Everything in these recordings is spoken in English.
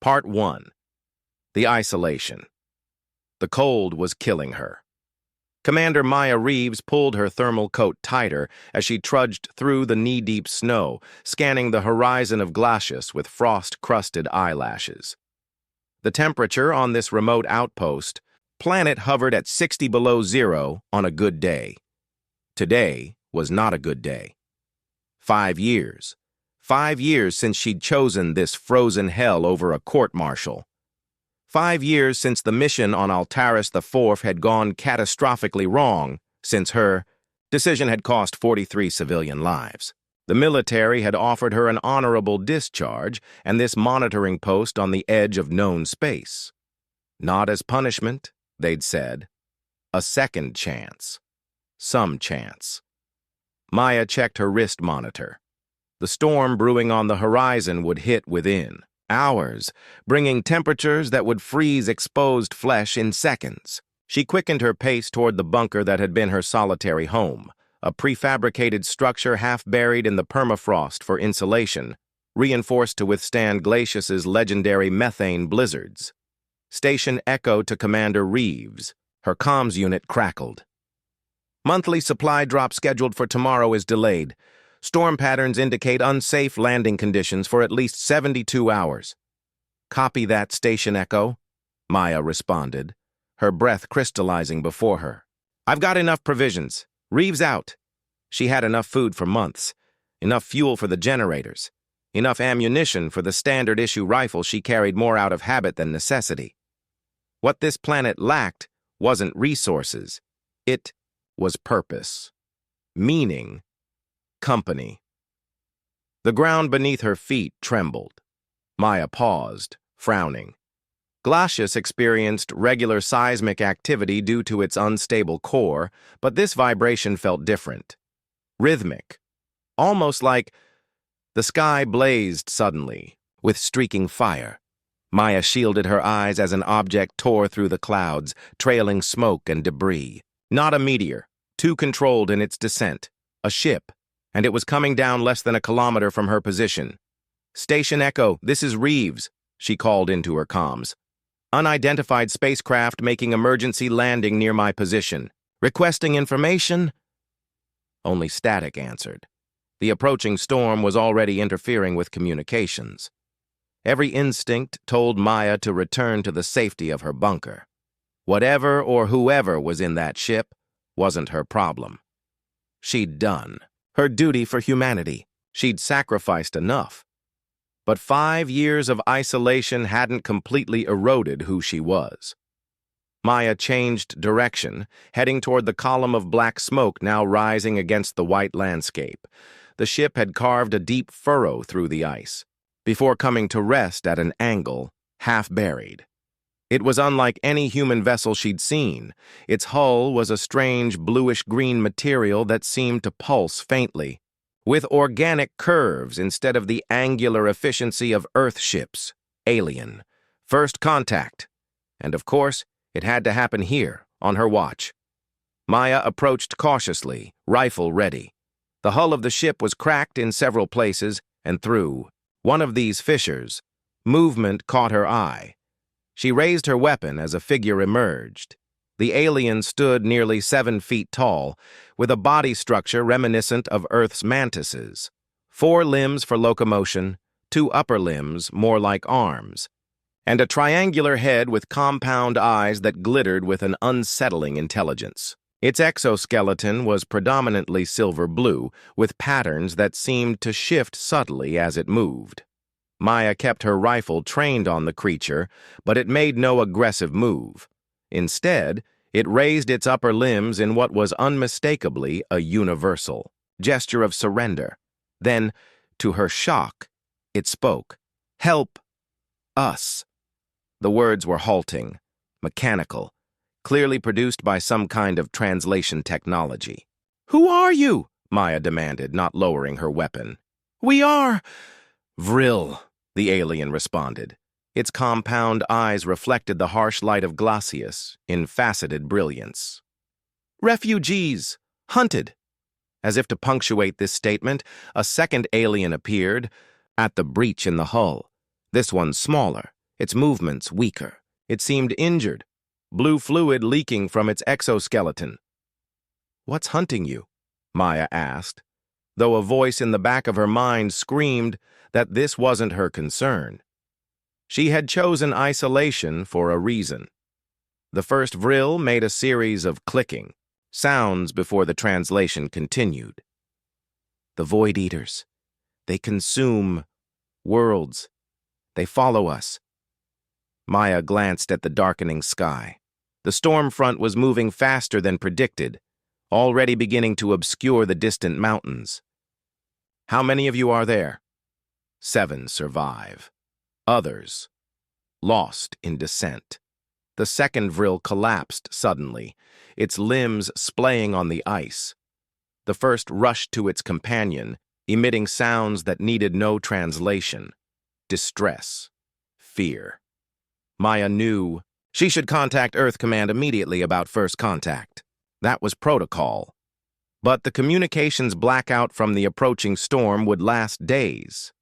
Part 1. The Isolation. The cold was killing her. Commander Maya Reeves pulled her thermal coat tighter as she trudged through the knee-deep snow, scanning the horizon of glacis with frost-crusted eyelashes. The temperature on this remote outpost planet hovered at 60 below zero on a good day. Today was not a good day. 5 years. 5 years since she'd chosen this frozen hell over a court-martial. 5 years since the mission on Altaris IV had gone catastrophically wrong, since her decision had cost 43 civilian lives. The military had offered her an honorable discharge and this monitoring post on the edge of known space. Not as punishment, they'd said. A second chance. Some chance. Maya checked her wrist monitor. The storm brewing on the horizon would hit within hours, bringing temperatures that would freeze exposed flesh in seconds. She quickened her pace toward the bunker that had been her solitary home, a prefabricated structure half buried in the permafrost for insulation, reinforced to withstand Glacius's legendary methane blizzards. Station Echo to Commander Reeves. Her comms unit crackled. Monthly supply drop scheduled for tomorrow is delayed. Storm patterns indicate unsafe landing conditions for at least 72 hours. Copy that, Station Echo, Maya responded, her breath crystallizing before her. I've got enough provisions. Reeves out. She had enough food for months, enough fuel for the generators, enough ammunition for the standard-issue rifle she carried more out of habit than necessity. What this planet lacked wasn't resources. It was purpose, meaning, company. The ground beneath her feet trembled. Maya paused, frowning. Glacius experienced regular seismic activity due to its unstable core, but this vibration felt different. Rhythmic. Almost like the sky blazed suddenly, with streaking fire. Maya shielded her eyes as an object tore through the clouds, trailing smoke and debris. Not a meteor, too controlled in its descent. A ship, and it was coming down less than a kilometer from her position. Station Echo, this is Reeves, she called into her comms. Unidentified spacecraft making emergency landing near my position. Requesting information? Only static answered. The approaching storm was already interfering with communications. Every instinct told Maya to return to the safety of her bunker. Whatever or whoever was in that ship wasn't her problem. She'd done her duty for humanity. She'd sacrificed enough. But 5 years of isolation hadn't completely eroded who she was. Maya changed direction, heading toward the column of black smoke now rising against the white landscape. The ship had carved a deep furrow through the ice, before coming to rest at an angle, half buried. It was unlike any human vessel she'd seen. Its hull was a strange bluish-green material that seemed to pulse faintly, with organic curves instead of the angular efficiency of Earth ships. Alien. First contact. And of course, it had to happen here, on her watch. Maya approached cautiously, rifle ready. The hull of the ship was cracked in several places, and through one of these fissures, movement caught her eye. She raised her weapon as a figure emerged. The alien stood nearly 7 feet tall, with a body structure reminiscent of Earth's mantises. 4 limbs for locomotion, 2 upper limbs more like arms, and a triangular head with compound eyes that glittered with an unsettling intelligence. Its exoskeleton was predominantly silver-blue, with patterns that seemed to shift subtly as it moved. Maya kept her rifle trained on the creature, but it made no aggressive move. Instead, it raised its upper limbs in what was unmistakably a universal gesture of surrender. Then, to her shock, it spoke. "Help us." The words were halting, mechanical, clearly produced by some kind of translation technology. "Who are you?" Maya demanded, not lowering her weapon. "We are Vril," the alien responded. Its compound eyes reflected the harsh light of Glacius in faceted brilliance. "Refugees, hunted." As if to punctuate this statement, a second alien appeared at the breach in the hull, this one smaller, its movements weaker. It seemed injured, blue fluid leaking from its exoskeleton. "What's hunting you?" Maya asked, though a voice in the back of her mind screamed that this wasn't her concern. She had chosen isolation for a reason. The first vril made a series of clicking sounds before the translation continued. "The Void Eaters. They consume worlds. They follow us." Maya glanced at the darkening sky. The storm front was moving faster than predicted, already beginning to obscure the distant mountains. "How many of you are there?" 7 survive. Others lost in descent. The second vril collapsed suddenly, its limbs splaying on the ice. The first rushed to its companion, emitting sounds that needed no translation. Distress. Fear. Maya knew she should contact Earth Command immediately about first contact. That was protocol. But the communications blackout from the approaching storm would last days.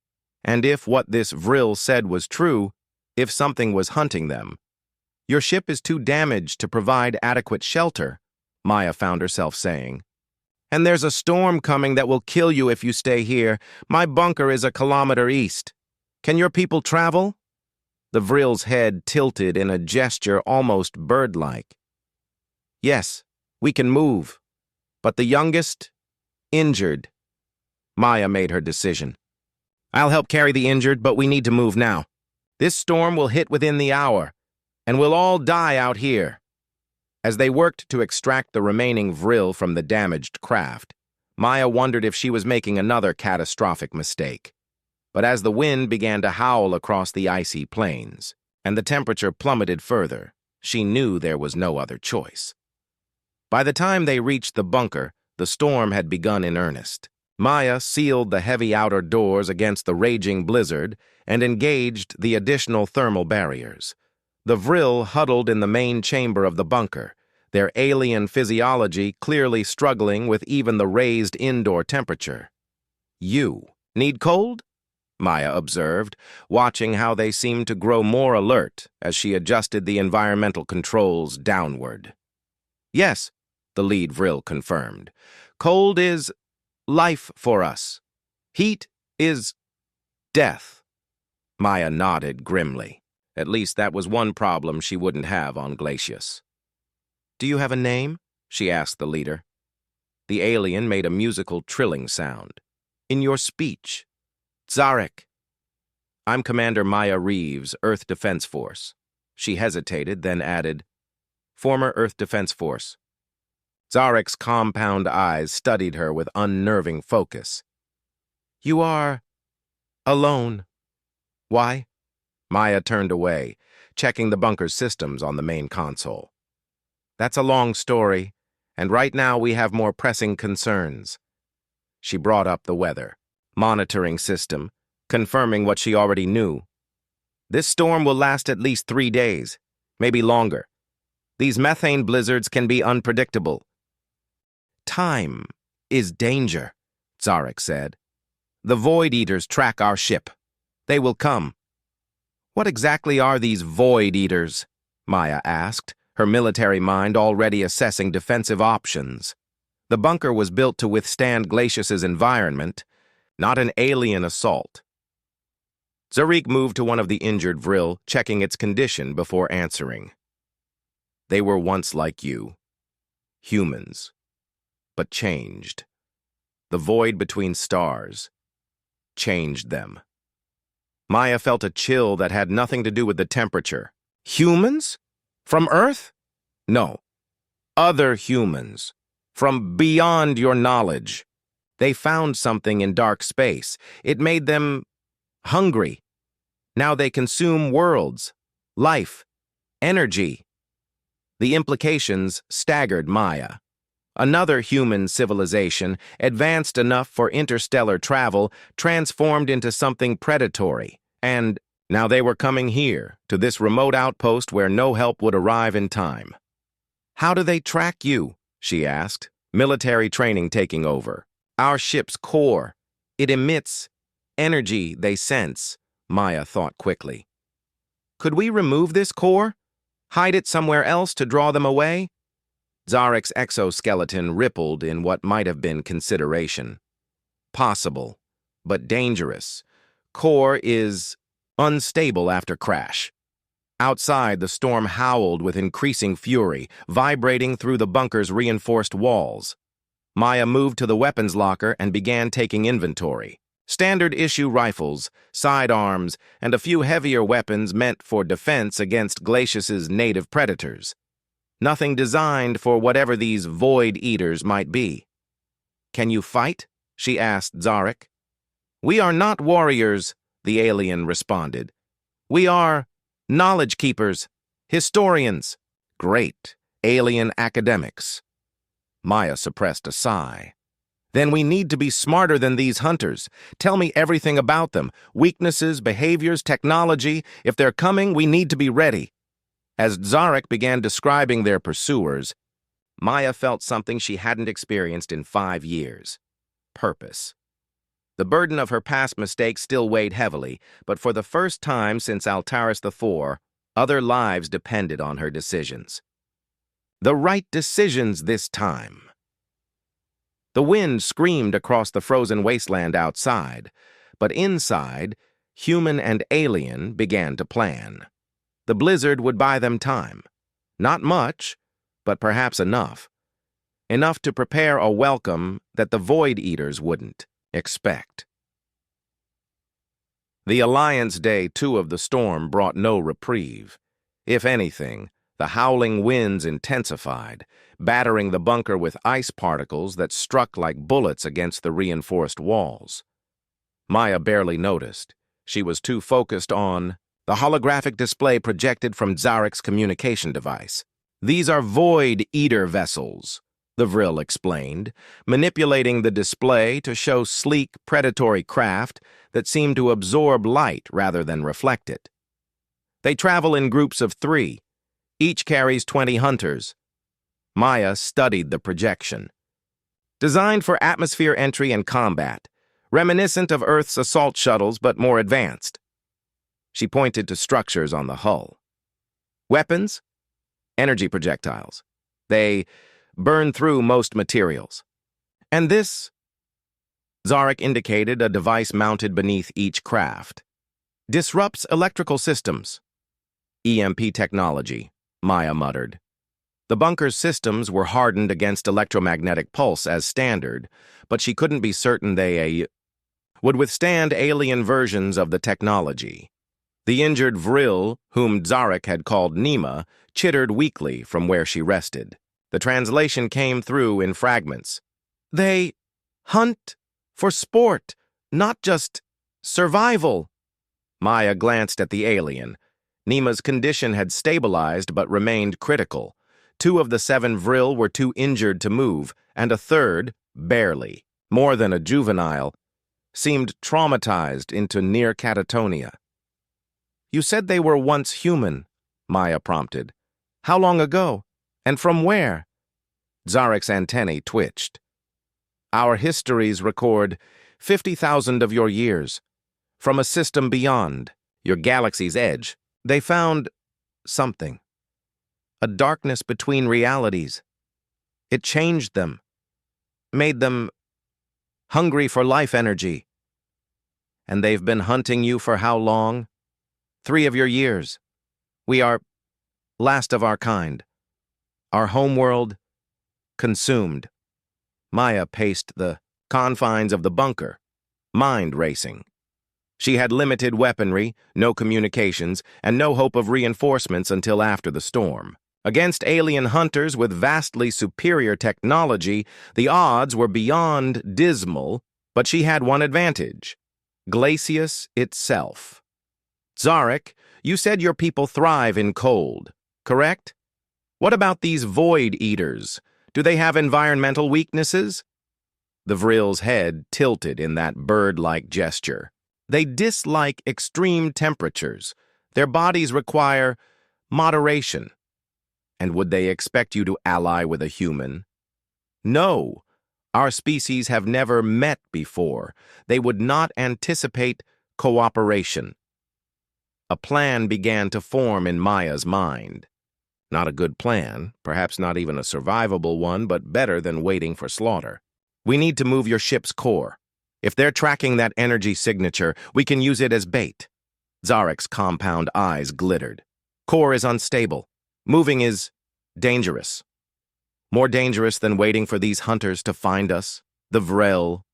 And if what this vril said was true, if something was hunting them, "Your ship is too damaged to provide adequate shelter," Maya found herself saying. "And there's a storm coming that will kill you if you stay here. My bunker is a kilometer east. Can your people travel?" The vril's head tilted in a gesture almost bird-like. "Yes, we can move. But the youngest? Injured." Maya made her decision. "I'll help carry the injured, but we need to move now. This storm will hit within the hour, and we'll all die out here." As they worked to extract the remaining vril from the damaged craft, Maya wondered if she was making another catastrophic mistake. But as the wind began to howl across the icy plains, and the temperature plummeted further, she knew there was no other choice. By the time they reached the bunker, the storm had begun in earnest. Maya sealed the heavy outer doors against the raging blizzard and engaged the additional thermal barriers. The vril huddled in the main chamber of the bunker, their alien physiology clearly struggling with even the raised indoor temperature. "You need cold?" Maya observed, watching how they seemed to grow more alert as she adjusted the environmental controls downward. "Yes," the lead vril confirmed. "Cold is life for us. Heat is death." Maya nodded grimly. At least that was one problem she wouldn't have on Glacius. "Do you have a name?" she asked the leader. The alien made a musical trilling sound. "In your speech. Zarek." "I'm Commander Maya Reeves, Earth Defense Force." She hesitated, then added, "Former Earth Defense Force." Zarek's compound eyes studied her with unnerving focus. "You are alone. Why?" Maya turned away, checking the bunker's systems on the main console. "That's a long story, and right now we have more pressing concerns." She brought up the weather monitoring system, confirming what she already knew. "This storm will last at least 3 days, maybe longer. These methane blizzards can be unpredictable." "Time is danger," Zarek said. "The Void Eaters track our ship. They will come." "What exactly are these Void Eaters?" Maya asked, her military mind already assessing defensive options. The bunker was built to withstand Glacius's environment, not an alien assault. Zarek moved to one of the injured vril, checking its condition before answering. "They were once like you. Humans. But changed. The void between stars changed them." Maya felt a chill that had nothing to do with the temperature. "Humans? From Earth?" "No. Other humans. From beyond your knowledge. They found something in dark space. It made them hungry. Now they consume worlds, life, energy." The implications staggered Maya. Another human civilization, advanced enough for interstellar travel, transformed into something predatory, and now they were coming here, to this remote outpost where no help would arrive in time. "How do they track you?" she asked, military training taking over. "Our ship's core. It emits energy they sense," Maya thought quickly. Could we remove this core? Hide it somewhere else to draw them away? Zarek's exoskeleton rippled in what might have been consideration. Possible, but dangerous. Core is unstable after crash. Outside, the storm howled with increasing fury, vibrating through the bunker's reinforced walls. Maya moved to the weapons locker and began taking inventory. Standard-issue rifles, sidearms, and a few heavier weapons meant for defense against Glacius's native predators. Nothing designed for whatever these Void Eaters might be. "Can you fight?" she asked Zarek. "We are not warriors," the alien responded. "We are knowledge keepers, historians." "Great, alien academics." Maya suppressed a sigh. "Then we need to be smarter than these hunters. Tell me everything about them, weaknesses, behaviors, technology. If they're coming, we need to be ready." As Zarek began describing their pursuers, Maya felt something she hadn't experienced in 5 years. Purpose. The burden of her past mistakes still weighed heavily, but for the first time since Altaris IV, other lives depended on her decisions. The right decisions this time. The wind screamed across the frozen wasteland outside, but inside, human and alien began to plan. The blizzard would buy them time. Not much, but perhaps enough. Enough to prepare a welcome that the Void Eaters wouldn't expect. The Alliance Day 2 of the storm brought no reprieve. If anything, the howling winds intensified, battering the bunker with ice particles that struck like bullets against the reinforced walls. Maya barely noticed. She was too focused on the holographic display projected from Zarek's communication device. "These are Void Eater vessels," the Vril explained, manipulating the display to show sleek, predatory craft that seemed to absorb light rather than reflect it. "They travel in groups of 3. Each carries 20 hunters." Maya studied the projection. "Designed for atmosphere entry and combat, reminiscent of Earth's assault shuttles but more advanced." She pointed to structures on the hull. "Weapons? Energy projectiles. They burn through most materials. And this," Zarek indicated a device mounted beneath each craft, "disrupts electrical systems." "EMP technology," Maya muttered. The bunker's systems were hardened against electromagnetic pulse as standard, but she couldn't be certain they would withstand alien versions of the technology. The injured Vril, whom Zarek had called Nema, chittered weakly from where she rested. The translation came through in fragments. "They hunt for sport, not just survival." Maya glanced at the alien. Nema's condition had stabilized but remained critical. 2 of the 7 Vril were too injured to move, and a third, barely, more than a juvenile, seemed traumatized into near catatonia. "You said they were once human," Maya prompted. "How long ago? And from where?" Zarek's antennae twitched. "Our histories record 50,000 of your years. From a system beyond, your galaxy's edge, they found something. A darkness between realities. It changed them. Made them hungry for life energy. And they've been hunting you for how long? 3 of your years. We are last of our kind. Our homeworld consumed." Maya paced the confines of the bunker, mind racing. She had limited weaponry, no communications, and no hope of reinforcements until after the storm. Against alien hunters with vastly superior technology, the odds were beyond dismal, but she had one advantage: Glacius itself. "Zarek, you said your people thrive in cold, correct? What about these Void Eaters? Do they have environmental weaknesses?" The Vril's head tilted in that bird-like gesture. "They dislike extreme temperatures. Their bodies require moderation." "And would they expect you to ally with a human?" "No. Our species have never met before. They would not anticipate cooperation." A plan began to form in Maya's mind. Not a good plan, perhaps not even a survivable one, but better than waiting for slaughter. We need to move your ship's core. If they're tracking that energy signature, we can use it as bait. Zarek's compound eyes glittered. Core is unstable. Moving is dangerous. More dangerous than waiting for these hunters to find us. The Vril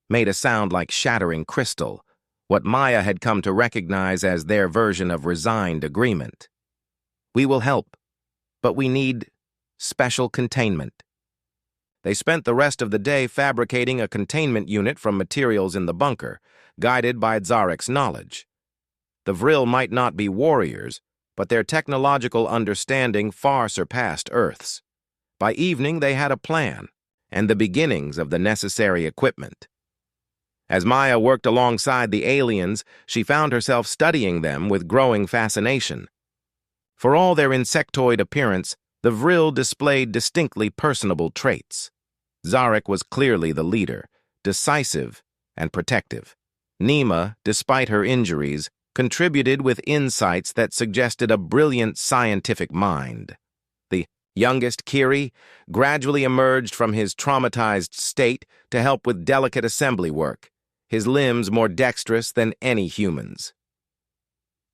made a sound like shattering crystal, what Maya had come to recognize as their version of resigned agreement. We will help, but we need special containment. They spent the rest of the day fabricating a containment unit from materials in the bunker, guided by Zarek's knowledge. The Vril might not be warriors, but their technological understanding far surpassed Earth's. By evening, they had a plan and the beginnings of the necessary equipment. As Maya worked alongside the aliens, she found herself studying them with growing fascination. For all their insectoid appearance, the Vril displayed distinctly personable traits. Zarek was clearly the leader, decisive and protective. Nema, despite her injuries, contributed with insights that suggested a brilliant scientific mind. The youngest, Kiri, gradually emerged from his traumatized state to help with delicate assembly work, his limbs more dexterous than any human's.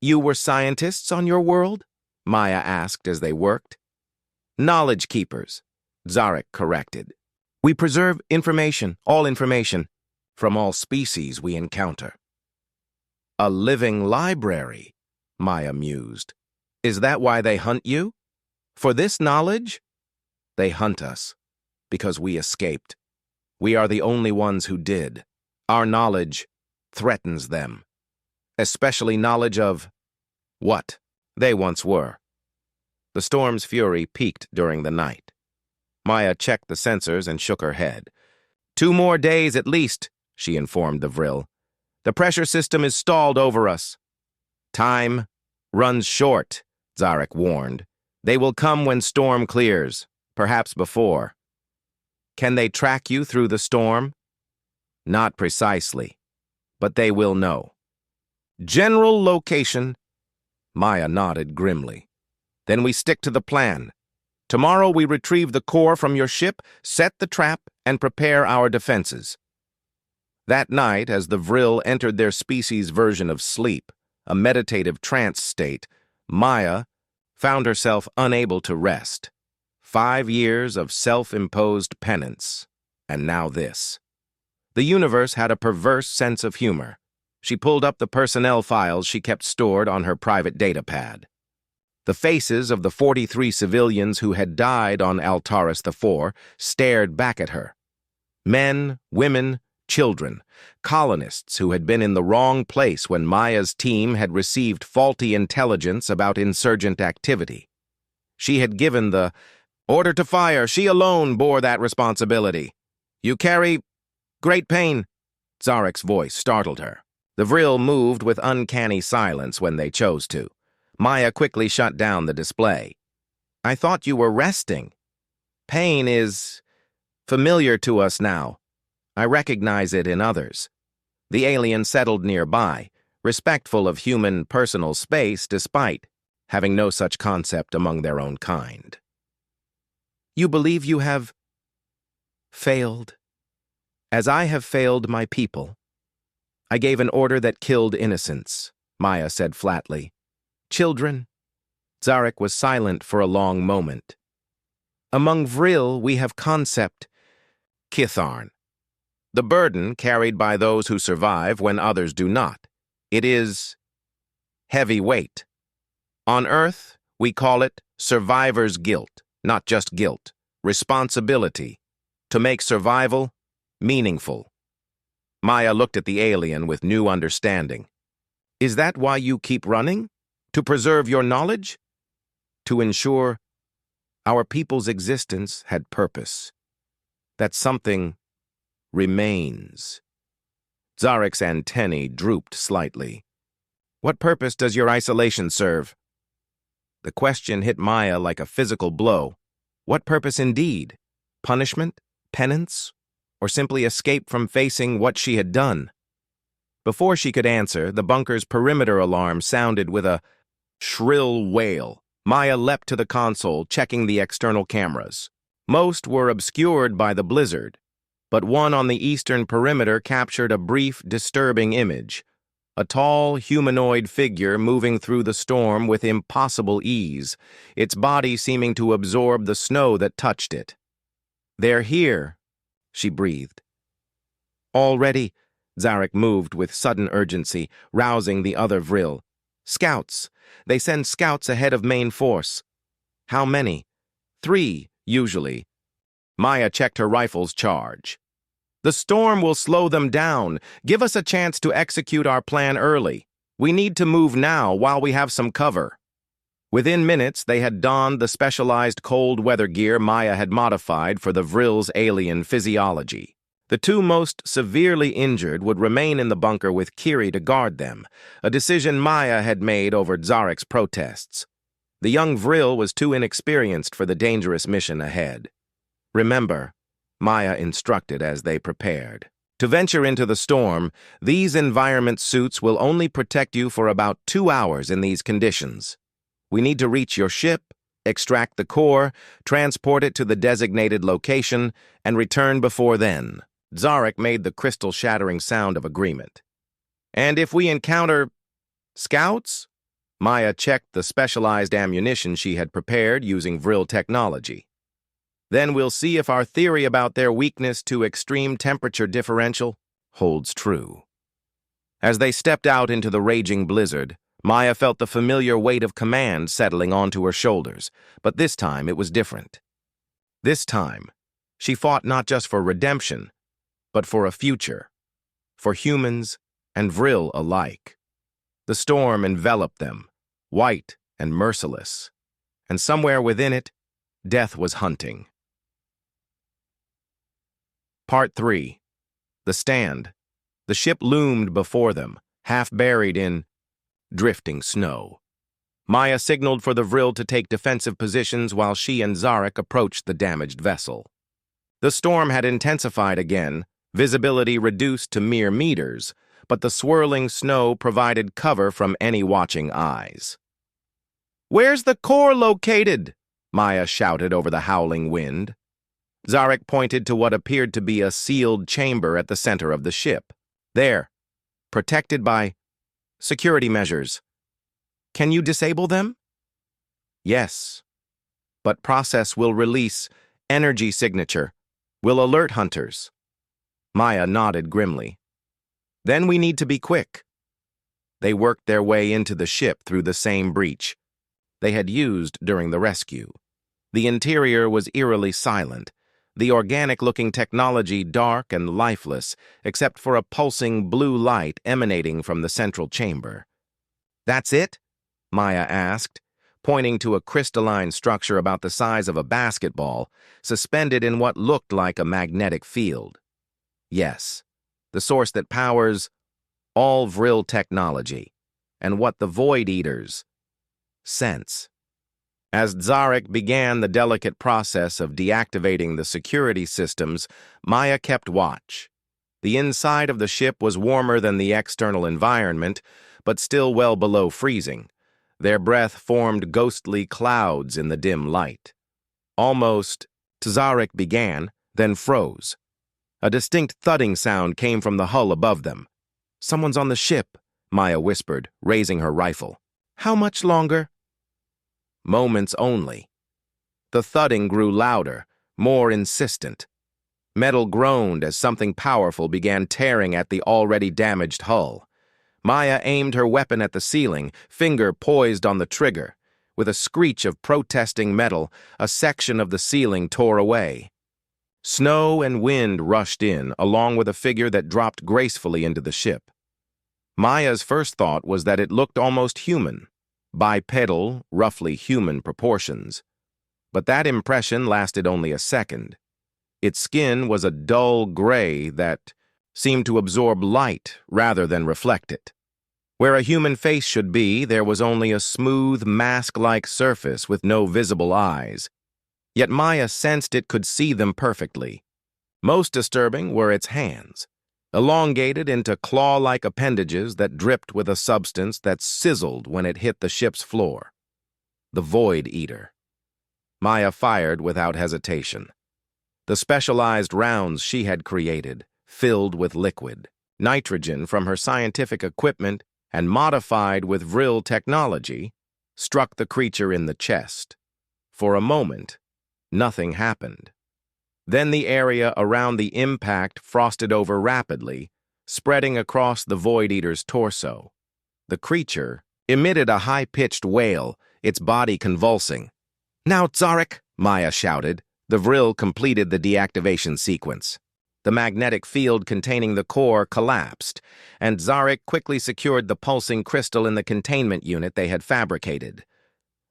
"You were scientists on your world?" Maya asked as they worked. "Knowledge keepers," Zarek corrected. "We preserve information, from all species we encounter." "A living library," Maya mused. "Is that why they hunt you? For this knowledge?" "They hunt us because we escaped. We are the only ones who did. Our knowledge threatens them, especially knowledge of what they once were." The storm's fury peaked during the night. Maya checked the sensors and shook her head. 2 more days at least," she informed the Vril. "The pressure system is stalled over us." "Time runs short," Zarek warned. "They will come when storm clears, perhaps before." "Can they track you through the storm?" "Not precisely, but they will know." "General location?" Maya nodded grimly. "Then we stick to the plan. Tomorrow we retrieve the core from your ship, set the trap, and prepare our defenses." That night, as the Vril entered their species' version of sleep, a meditative trance state, Maya found herself unable to rest. 5 years of self-imposed penance, and now this. The universe had a perverse sense of humor. She pulled up the personnel files she kept stored on her private datapad. The faces of the 43 civilians who had died on Altaris IV stared back at her. Men, women, children, colonists who had been in the wrong place when Maya's team had received faulty intelligence about insurgent activity. She had given the order to fire. She alone bore that responsibility. "You carry great pain," Zarek's voice startled her. The Vril moved with uncanny silence when they chose to. Maya quickly shut down the display. "I thought you were resting. Pain is familiar to us now. I recognize it in others." The alien settled nearby, respectful of human personal space despite having no such concept among their own kind. "You believe you have failed, as I have failed my people. I gave an order that killed innocents," Maya said flatly. "Children?" Zarek was silent for a long moment. "Among Vril, we have concept Kitharn. The burden carried by those who survive when others do not. It is heavy weight. On Earth, we call it survivor's guilt, not just guilt, responsibility, to make survival meaningful." Maya looked at the alien with new understanding. "Is that why you keep running? To preserve your knowledge?" "To ensure our people's existence had purpose. That something remains." Zarek's antennae drooped slightly. "What purpose does your isolation serve?" The question hit Maya like a physical blow. What purpose indeed? Punishment? Penance? Or simply escape from facing what she had done? Before she could answer, the bunker's perimeter alarm sounded with a shrill wail. Maya leapt to the console, checking the external cameras. Most were obscured by the blizzard, but one on the eastern perimeter captured a brief, disturbing image. A tall, humanoid figure moving through the storm with impossible ease, its body seeming to absorb the snow that touched it. "They're here," she breathed. "Already," Zarek moved with sudden urgency, rousing the other Vril. "Scouts. They send scouts ahead of main force." "How many?" "3, usually." Maya checked her rifle's charge. "The storm will slow them down. Give us a chance to execute our plan early. We need to move now while we have some cover." Within minutes, they had donned the specialized cold weather gear Maya had modified for the Vril's alien physiology. The two most severely injured would remain in the bunker with Kiri to guard them, a decision Maya had made over Zarek's protests. The young Vril was too inexperienced for the dangerous mission ahead. "Remember," Maya instructed as they prepared. "To venture into the storm, these environment suits will only protect you for about 2 hours in these conditions. We need to reach your ship, extract the core, transport it to the designated location, and return before then." Zarek made the crystal-shattering sound of agreement. "And if we encounter scouts?" Maya checked the specialized ammunition she had prepared using Vril technology. "Then we'll see if our theory about their weakness to extreme temperature differential holds true." As they stepped out into the raging blizzard, Maya felt the familiar weight of command settling onto her shoulders, but this time it was different. This time, she fought not just for redemption, but for a future, for humans and Vril alike. The storm enveloped them, white and merciless, and somewhere within it, death was hunting. Part 3. The Stand. The ship loomed before them, half buried in drifting snow. Maya signaled for the Vril to take defensive positions while she and Zarek approached the damaged vessel. The storm had intensified again, visibility reduced to mere meters, but the swirling snow provided cover from any watching eyes. "Where's the core located?" Maya shouted over the howling wind. Zarek pointed to what appeared to be a sealed chamber at the center of the ship. "There, protected by security measures. Can you disable them?" "Yes, but process will release energy signature, will alert hunters." Maya nodded grimly. "Then we need to be quick." They worked their way into the ship through the same breach they had used during the rescue. The interior was eerily silent, the organic-looking technology dark and lifeless, except for a pulsing blue light emanating from the central chamber. "That's it?" Maya asked, pointing to a crystalline structure about the size of a basketball, suspended in what looked like a magnetic field. "Yes, the source that powers all Vril technology, and what the Void Eaters sense." As Zarek began the delicate process of deactivating the security systems, Maya kept watch. The inside of the ship was warmer than the external environment, but still well below freezing. Their breath formed ghostly clouds in the dim light. Almost, Zarek began, then froze. A distinct thudding sound came from the hull above them. "Someone's on the ship," Maya whispered, raising her rifle. "How much longer?" "Moments only." The thudding grew louder, more insistent. Metal groaned as something powerful began tearing at the already damaged hull. Maya aimed her weapon at the ceiling, finger poised on the trigger. With a screech of protesting metal, a section of the ceiling tore away. Snow and wind rushed in, along with a figure that dropped gracefully into the ship. Maya's first thought was that it looked almost human, bipedal, roughly human proportions. But that impression lasted only a second. Its skin was a dull gray that seemed to absorb light rather than reflect it. Where a human face should be, there was only a smooth, mask-like surface with no visible eyes. Yet Maya sensed it could see them perfectly. Most disturbing were its hands. elongated into claw-like appendages that dripped with a substance that sizzled when it hit the ship's floor. The Void Eater. Maya fired without hesitation. The specialized rounds she had created, filled with liquid, nitrogen from her scientific equipment and modified with vril technology, struck the creature in the chest. For a moment, nothing happened. Then the area around the impact frosted over rapidly, spreading across the Void Eater's torso. The creature emitted a high-pitched wail, its body convulsing. "Now, Zarek!" Maya shouted. The vril completed the deactivation sequence. The magnetic field containing the core collapsed, and Zarek quickly secured the pulsing crystal in the containment unit they had fabricated.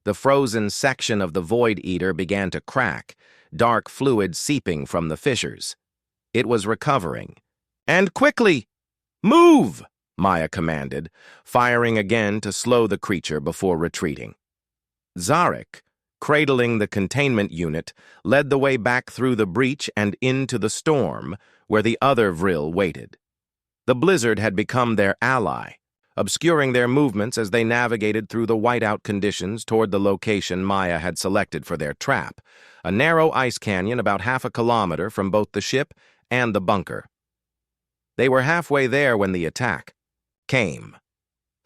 The frozen section of the Void Eater began to crack, dark fluid seeping from the fissures. It was recovering. "And quickly! Move!" Maya commanded, firing again to slow the creature before retreating. Zarek, cradling the containment unit, led the way back through the breach and into the storm, where the other vril waited. The blizzard had become their ally, obscuring their movements as they navigated through the whiteout conditions toward the location Maya had selected for their trap, a narrow ice canyon about 1/2 kilometer from both the ship and the bunker. They were halfway there when the attack came.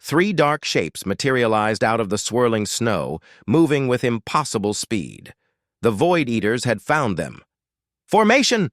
3 dark shapes materialized out of the swirling snow, moving with impossible speed. The Void Eaters had found them. "Formation!"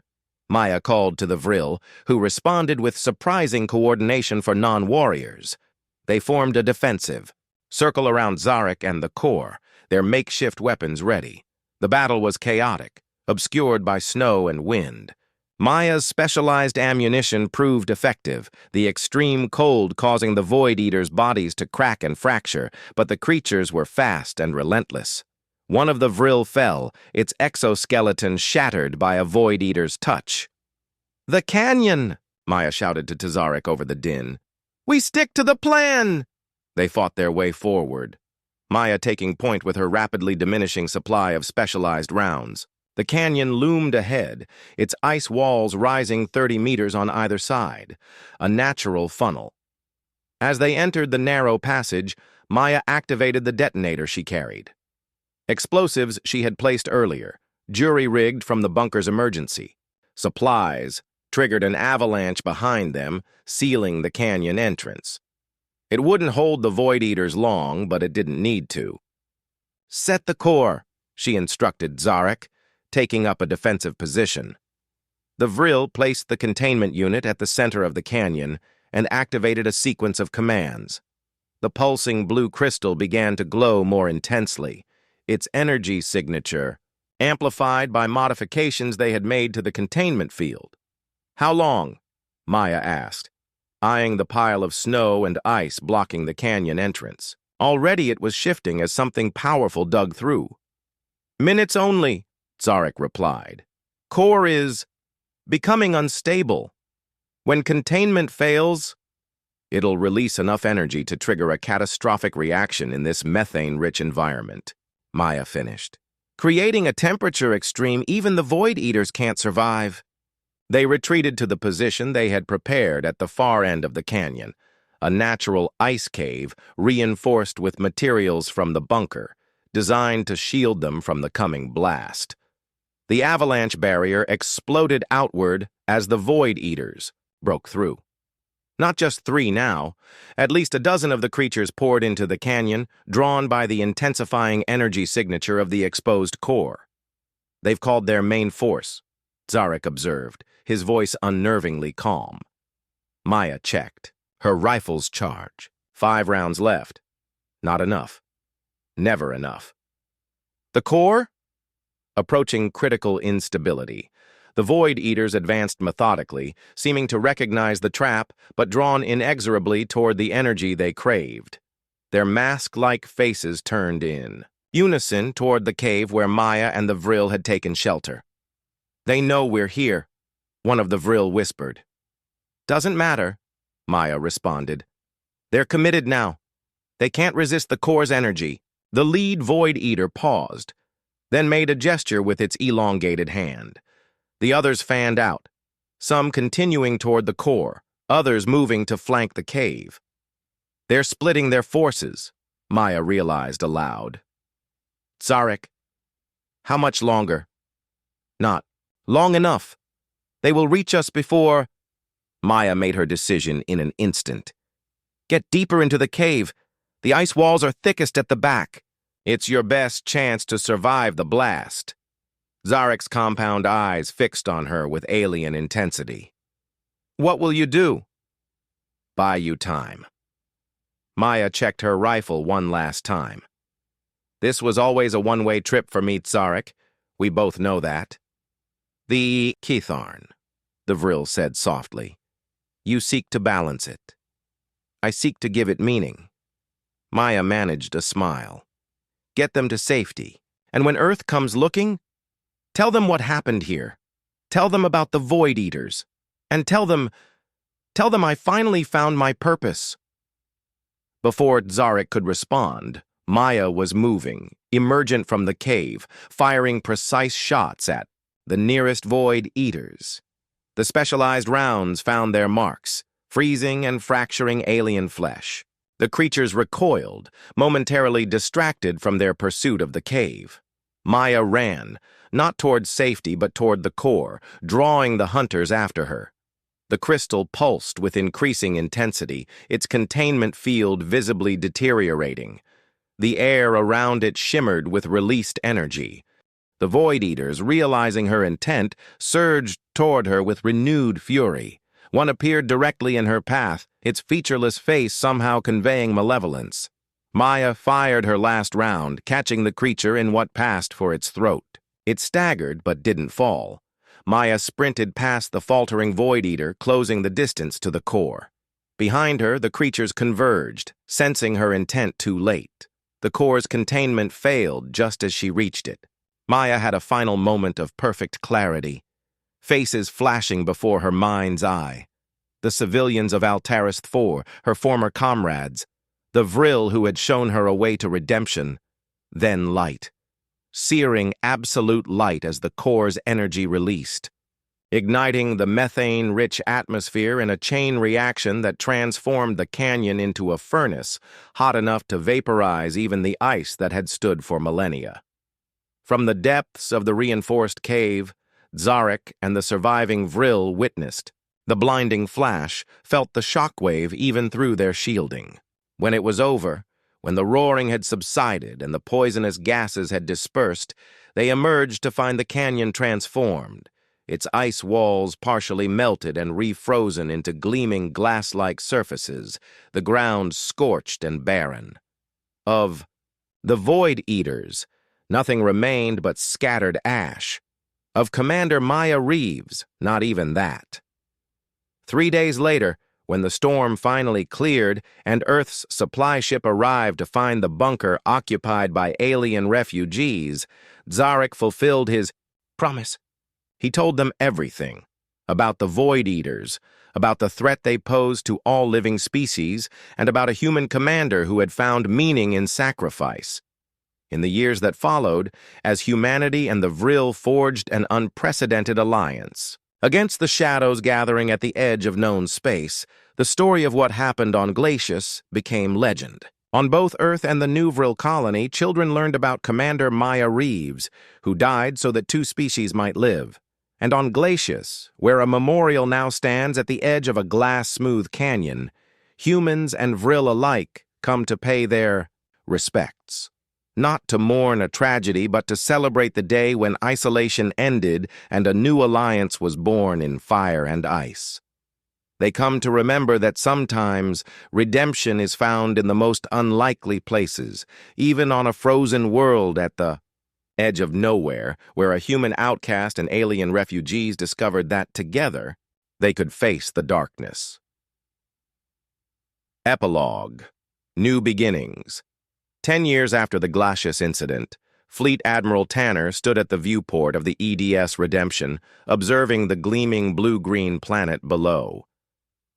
Maya called to the vril, who responded with surprising coordination for non-warriors. They formed a defensive, circle around Zarek and the core, their makeshift weapons ready. The battle was chaotic, obscured by snow and wind. Maya's specialized ammunition proved effective, the extreme cold causing the Void Eaters' bodies to crack and fracture, but the creatures were fast and relentless. One of the vril fell, its exoskeleton shattered by a Void Eater's touch. "The canyon!" Maya shouted to Zarek over the din. "We stick to the plan!" They fought their way forward, Maya taking point with her rapidly diminishing supply of specialized rounds. The canyon loomed ahead, its ice walls rising 30 meters on either side, a natural funnel. As they entered the narrow passage, Maya activated the detonator she carried. Explosives she had placed earlier, jury-rigged from the bunker's emergency. Supplies triggered an avalanche behind them, sealing the canyon entrance. It wouldn't hold the Void Eaters long, but it didn't need to. "Set the core," she instructed Zarek, taking up a defensive position. The vril placed the containment unit at the center of the canyon and activated a sequence of commands. The pulsing blue crystal began to glow more intensely, its energy signature amplified by modifications they had made to the containment field. "How long?" Maya asked, eyeing the pile of snow and ice blocking the canyon entrance. Already it was shifting as something powerful dug through. "Minutes only," Zarek replied. "Core is becoming unstable. When containment fails, it'll release enough energy to trigger a catastrophic reaction in this methane-rich environment," Maya finished. "Creating a temperature extreme even the Void Eaters can't survive." They retreated to the position they had prepared at the far end of the canyon, a natural ice cave reinforced with materials from the bunker, designed to shield them from the coming blast. The avalanche barrier exploded outward as the Void Eaters broke through. Not just 3 now, at least a dozen of the creatures poured into the canyon, drawn by the intensifying energy signature of the exposed core. "They've called their main force," Zarek observed, his voice unnervingly calm. Maya checked. Her rifles charge. 5 rounds left. Not enough. Never enough. The core? Approaching critical instability. The Void Eaters advanced methodically, seeming to recognize the trap, but drawn inexorably toward the energy they craved. Their mask-like faces turned in unison toward the cave where Maya and the vril had taken shelter. "They know we're here," one of the vril whispered. "Doesn't matter," Maya responded. "They're committed now. They can't resist the core's energy." The lead Void Eater paused, then made a gesture with its elongated hand. The others fanned out, some continuing toward the core, others moving to flank the cave. They're splitting their forces, Maya realized aloud. Zarek, how much longer? Not long enough. They will reach us before... Maya made her decision in an instant. Get deeper into the cave. The ice walls are thickest at the back. It's your best chance to survive the blast. Zarek's compound eyes fixed on her with alien intensity. What will you do? Buy you time. Maya checked her rifle one last time. This was always a one-way trip for me, Zarek. We both know that. The Ketharn, the Vril said softly. You seek to balance it. I seek to give it meaning. Maya managed a smile. Get them to safety, and when Earth comes looking, tell them what happened here. Tell them about the Void Eaters, and tell them I finally found my purpose. Before Zarek could respond, Maya was moving, emergent from the cave, firing precise shots at the nearest Void Eaters. The specialized rounds found their marks, freezing and fracturing alien flesh. The creatures recoiled, momentarily distracted from their pursuit of the cave. Maya ran, not toward safety but toward the core, drawing the hunters after her. The crystal pulsed with increasing intensity, its containment field visibly deteriorating. The air around it shimmered with released energy. The Void Eaters, realizing her intent, surged toward her with renewed fury. One appeared directly in her path, its featureless face somehow conveying malevolence. Maya fired her last round, catching the creature in what passed for its throat. It staggered but didn't fall. Maya sprinted past the faltering Void Eater, closing the distance to the core. Behind her, the creatures converged, sensing her intent too late. The core's containment failed just as she reached it. Maya had a final moment of perfect clarity, faces flashing before her mind's eye. The civilians of Altaris IV, her former comrades, the Vril who had shown her a way to redemption, then light. Searing absolute light as the core's energy released, igniting the methane-rich atmosphere in a chain reaction that transformed the canyon into a furnace hot enough to vaporize even the ice that had stood for millennia. From the depths of the reinforced cave, Zarek and the surviving Vril witnessed. The blinding flash felt the shockwave even through their shielding. When it was over, when the roaring had subsided and the poisonous gases had dispersed, they emerged to find the canyon transformed, its ice walls partially melted and refrozen into gleaming glass-like surfaces, the ground scorched and barren. Of the Void Eaters, nothing remained but scattered ash. Of Commander Maya Reeves, not even that. 3 days later, when the storm finally cleared and Earth's supply ship arrived to find the bunker occupied by alien refugees, Zarek fulfilled his promise. He told them everything, about the Void Eaters, about the threat they posed to all living species, and about a human commander who had found meaning in sacrifice. In the years that followed, as humanity and the Vril forged an unprecedented alliance. Against the shadows gathering at the edge of known space, the story of what happened on Glacius became legend. On both Earth and the New Vril colony, children learned about Commander Maya Reeves, who died so that 2 species might live. And on Glacius, where a memorial now stands at the edge of a glass-smooth canyon, humans and Vril alike come to pay their respects. Not to mourn a tragedy, but to celebrate the day when isolation ended and a new alliance was born in fire and ice. They come to remember that sometimes redemption is found in the most unlikely places, even on a frozen world at the edge of nowhere, where a human outcast and alien refugees discovered that together they could face the darkness. Epilogue. New Beginnings. 10 years after the Glacius incident, Fleet Admiral Tanner stood at the viewport of the EDS Redemption, observing the gleaming blue-green planet below.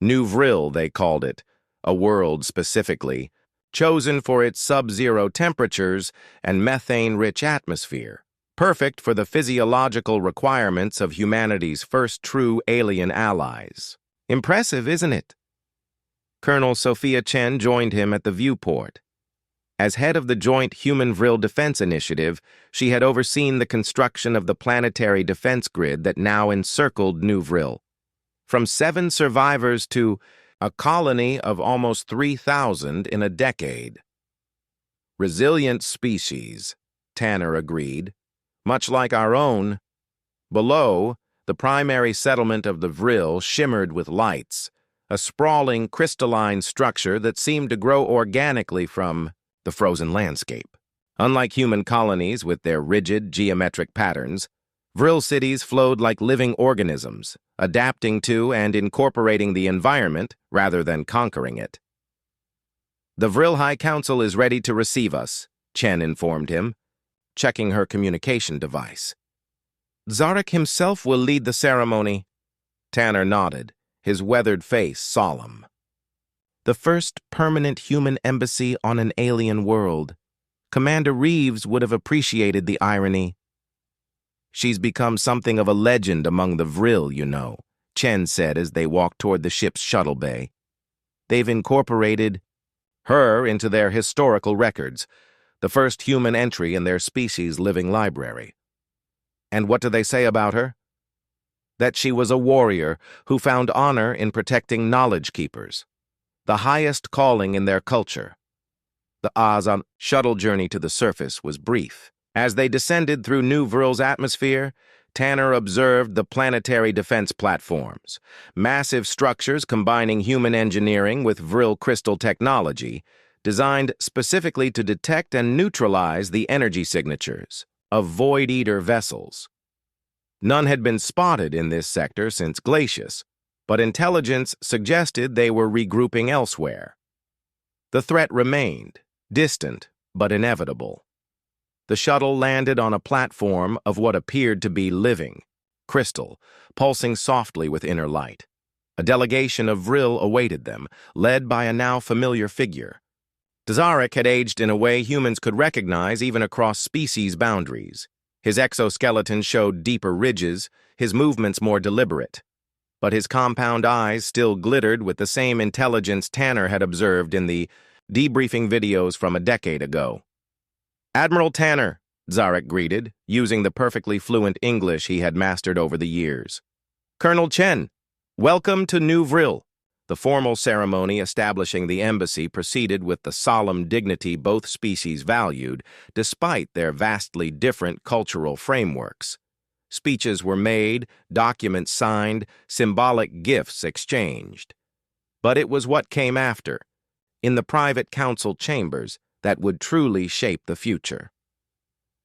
New Vril, they called it, a world specifically, chosen for its sub-zero temperatures and methane-rich atmosphere. perfect for the physiological requirements of humanity's first true alien allies. Impressive, isn't it? Colonel Sophia Chen joined him at the viewport. As head of the Joint Human-Vril Defense Initiative, she had overseen the construction of the planetary defense grid that now encircled New Vril. From 7 survivors to a colony of almost 3,000 in a decade. Resilient species, Tanner agreed. Much like our own. Below, the primary settlement of the Vril shimmered with lights, a sprawling crystalline structure that seemed to grow organically from the frozen landscape. Unlike human colonies with their rigid geometric patterns, Vril cities flowed like living organisms, adapting to and incorporating the environment rather than conquering it. The Vril High Council is ready to receive us, Chen informed him, checking her communication device. Zarek himself will lead the ceremony. Tanner nodded, his weathered face solemn. The first permanent human embassy on an alien world. Commander Reeves would have appreciated the irony. She's become something of a legend among the Vril, you know, Chen said as they walked toward the ship's shuttle bay. They've incorporated her into their historical records, the first human entry in their species' living library. And what do they say about her? That she was a warrior who found honor in protecting knowledge keepers, the highest calling in their culture. The Azan shuttle journey to the surface was brief. As they descended through New Vril's atmosphere, Tanner observed the planetary defense platforms, massive structures combining human engineering with Vril crystal technology, designed specifically to detect and neutralize the energy signatures of Void Eater vessels. None had been spotted in this sector since Glacius, but intelligence suggested they were regrouping elsewhere. The threat remained, distant but inevitable. The shuttle landed on a platform of what appeared to be living, crystal, pulsing softly with inner light. A delegation of Vril awaited them, led by a now familiar figure. Zarek had aged in a way humans could recognize even across species boundaries. His exoskeleton showed deeper ridges, his movements more deliberate. But his compound eyes still glittered with the same intelligence Tanner had observed in the debriefing videos from a decade ago. "Admiral Tanner," Zarek greeted, using the perfectly fluent English he had mastered over the years. "Colonel Chen, welcome to New Vril." The formal ceremony establishing the embassy proceeded with the solemn dignity both species valued, despite their vastly different cultural frameworks. Speeches were made, documents signed, symbolic gifts exchanged. But it was what came after, in the private council chambers, that would truly shape the future.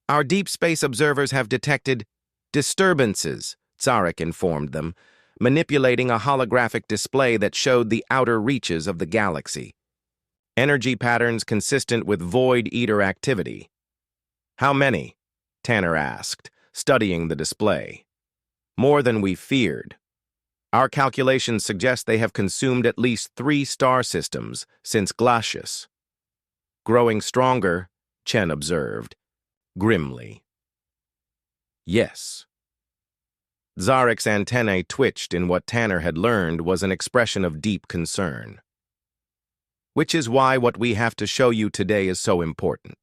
"Our deep space observers have detected disturbances," Zarek informed them, manipulating a holographic display that showed the outer reaches of the galaxy. Energy patterns consistent with Void Eater activity. "How many?" Tanner asked, studying the display. "More than we feared. Our calculations suggest they have consumed at least 3 star systems since Glacius." "Growing stronger," Chen observed, grimly. "Yes." Zarek's antennae twitched in what Tanner had learned was an expression of deep concern. "Which is why what we have to show you today is so important."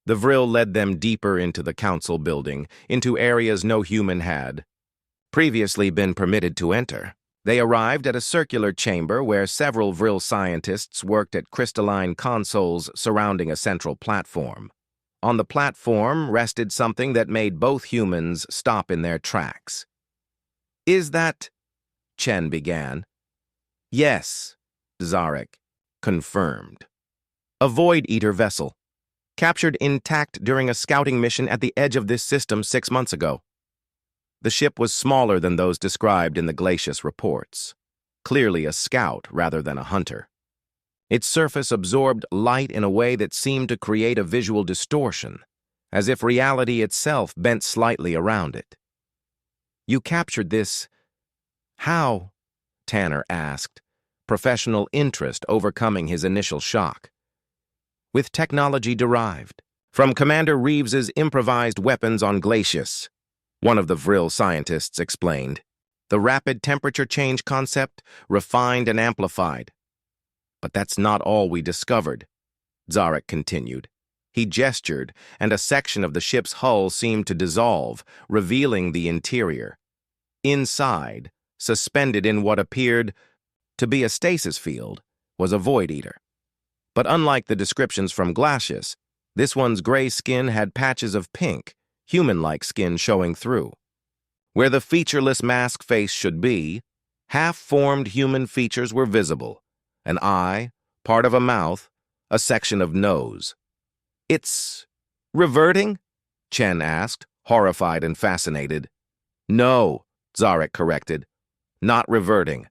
The Vril led them deeper into the council building, into areas no human had previously been permitted to enter. They arrived at a circular chamber where several Vril scientists worked at crystalline consoles surrounding a central platform. On the platform rested something that made both humans stop in their tracks. "Is that—" Chen began. "Yes," Zarek confirmed. "A Void Eater vessel, captured intact during a scouting mission at the edge of this system 6 months ago." The ship was smaller than those described in the Glacius reports, clearly a scout rather than a hunter. Its surface absorbed light in a way that seemed to create a visual distortion, as if reality itself bent slightly around it. "You captured this. How?" Tanner asked, professional interest overcoming his initial shock. "With technology derived From Commander Reeves's improvised weapons on Glacius, one of the Vril scientists explained. The rapid temperature change concept, refined and amplified. But that's not all we discovered, Zarek continued. He gestured, and a section of the ship's hull seemed to dissolve, revealing the interior. Inside, suspended in what appeared to be a stasis field, was a Void Eater. But unlike the descriptions from Glacius, this one's gray skin had patches of pink, human-like skin showing through. Where the featureless mask face should be, half-formed human features were visible. An eye, part of a mouth, a section of nose. "It's reverting?" Chen asked, horrified and fascinated. "No," Zarek corrected. "Not reverting.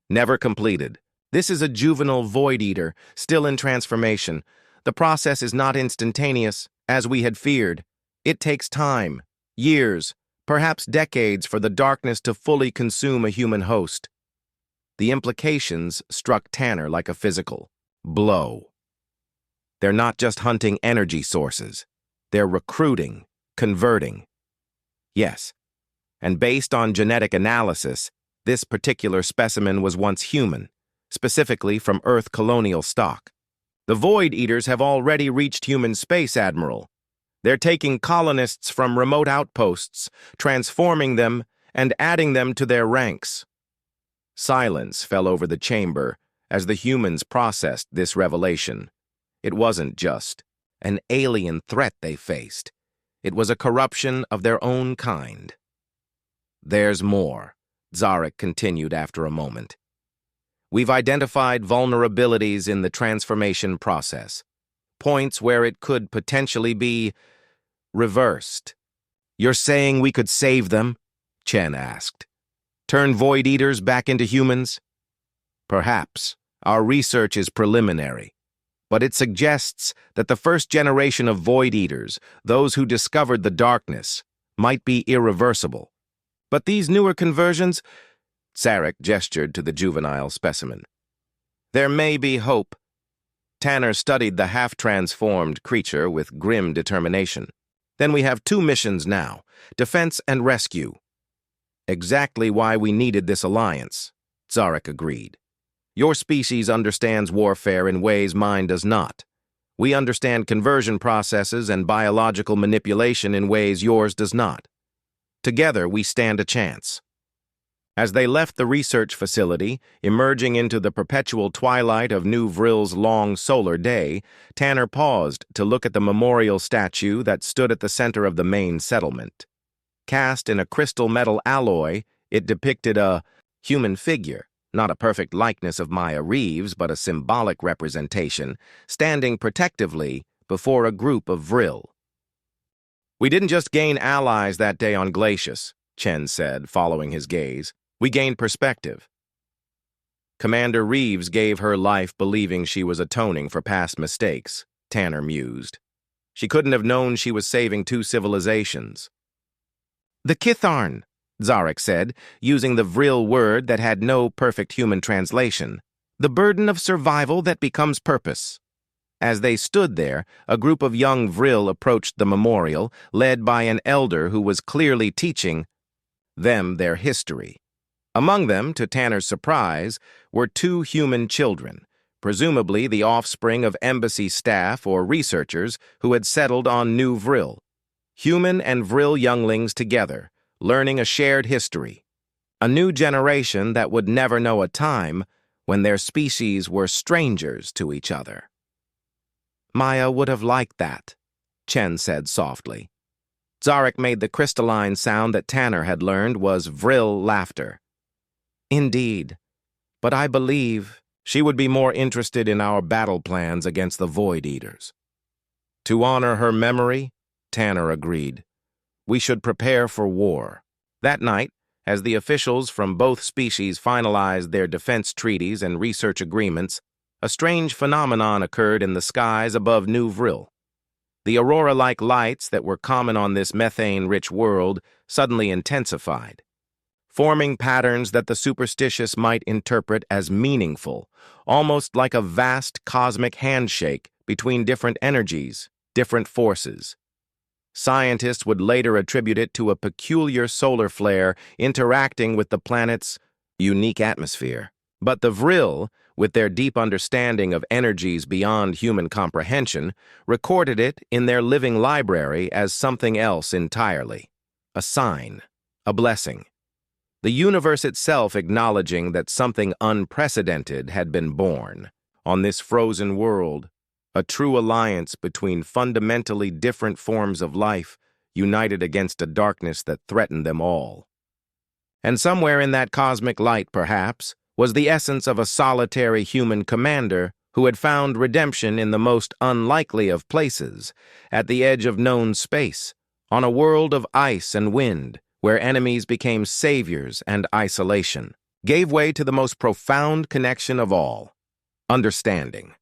Never completed. This is a juvenile Void Eater, still in transformation. The process is not instantaneous, as we had feared. It takes time, years, perhaps decades for the darkness to fully consume a human host." The implications struck Tanner like a physical blow. They're not just hunting energy sources. They're recruiting, converting. Yes, and based on genetic analysis, this particular specimen was once human, specifically from Earth colonial stock. The Void Eaters have already reached human space, Admiral. They're taking colonists from remote outposts, transforming them, and adding them to their ranks. Silence fell over the chamber as the humans processed this revelation. It wasn't just an alien threat they faced. It was a corruption of their own kind. "There's more," Zarek continued after a moment. "We've identified vulnerabilities in the transformation process, points where it could potentially be reversed." "You're saying we could save them?" Chen asked. "Turn Void Eaters back into humans?" "Perhaps. Our research is preliminary. But it suggests that the first generation of Void Eaters, those who discovered the darkness, might be irreversible. But these newer conversions..." Zarek gestured to the juvenile specimen. "There may be hope." Tanner studied the half-transformed creature with grim determination. "Then we have 2 missions now, defense and rescue." "Exactly why we needed this alliance," Zarek agreed. "Your species understands warfare in ways mine does not. We understand conversion processes and biological manipulation in ways yours does not. Together, we stand a chance." As they left the research facility, emerging into the perpetual twilight of New Vril's long solar day, Tanner paused to look at the memorial statue that stood at the center of the main settlement. Cast in a crystal metal alloy, it depicted a human figure, not a perfect likeness of Maya Reeves, but a symbolic representation, standing protectively before a group of Vril. "We didn't just gain allies that day on Glacius," Chen said, following his gaze. "We gained perspective." "Commander Reeves gave her life believing she was atoning for past mistakes," Tanner mused. "She couldn't have known she was saving 2 civilizations." "The Kitharn," Zarek said, using the Vril word that had no perfect human translation. "The burden of survival that becomes purpose." As they stood there, a group of young Vril approached the memorial, led by an elder who was clearly teaching them their history. Among them, to Tanner's surprise, were 2 human children, presumably the offspring of embassy staff or researchers who had settled on New Vril. Human and Vril younglings together, learning a shared history. A new generation that would never know a time when their species were strangers to each other. "Maya would have liked that," Chen said softly. Zarek made the crystalline sound that Tanner had learned was Vril laughter. "Indeed, but I believe she would be more interested in our battle plans against the Void Eaters." "To honor her memory," Tanner agreed, "we should prepare for war." That night, as the officials from both species finalized their defense treaties and research agreements, a strange phenomenon occurred in the skies above New Vril. The aurora-like lights that were common on this methane-rich world suddenly intensified, forming patterns that the superstitious might interpret as meaningful, almost like a vast cosmic handshake between different energies. different forces. Scientists would later attribute it to a peculiar solar flare interacting with the planet's unique atmosphere. But the Vril, with their deep understanding of energies beyond human comprehension, recorded it in their living library as something else entirely. A sign, a blessing. The universe itself acknowledging that something unprecedented had been born. On this frozen world, a true alliance between fundamentally different forms of life united against a darkness that threatened them all. And somewhere in that cosmic light, perhaps, was the essence of a solitary human commander who had found redemption in the most unlikely of places, at the edge of known space, on a world of ice and wind, where enemies became saviors and isolation, gave way to the most profound connection of all, understanding.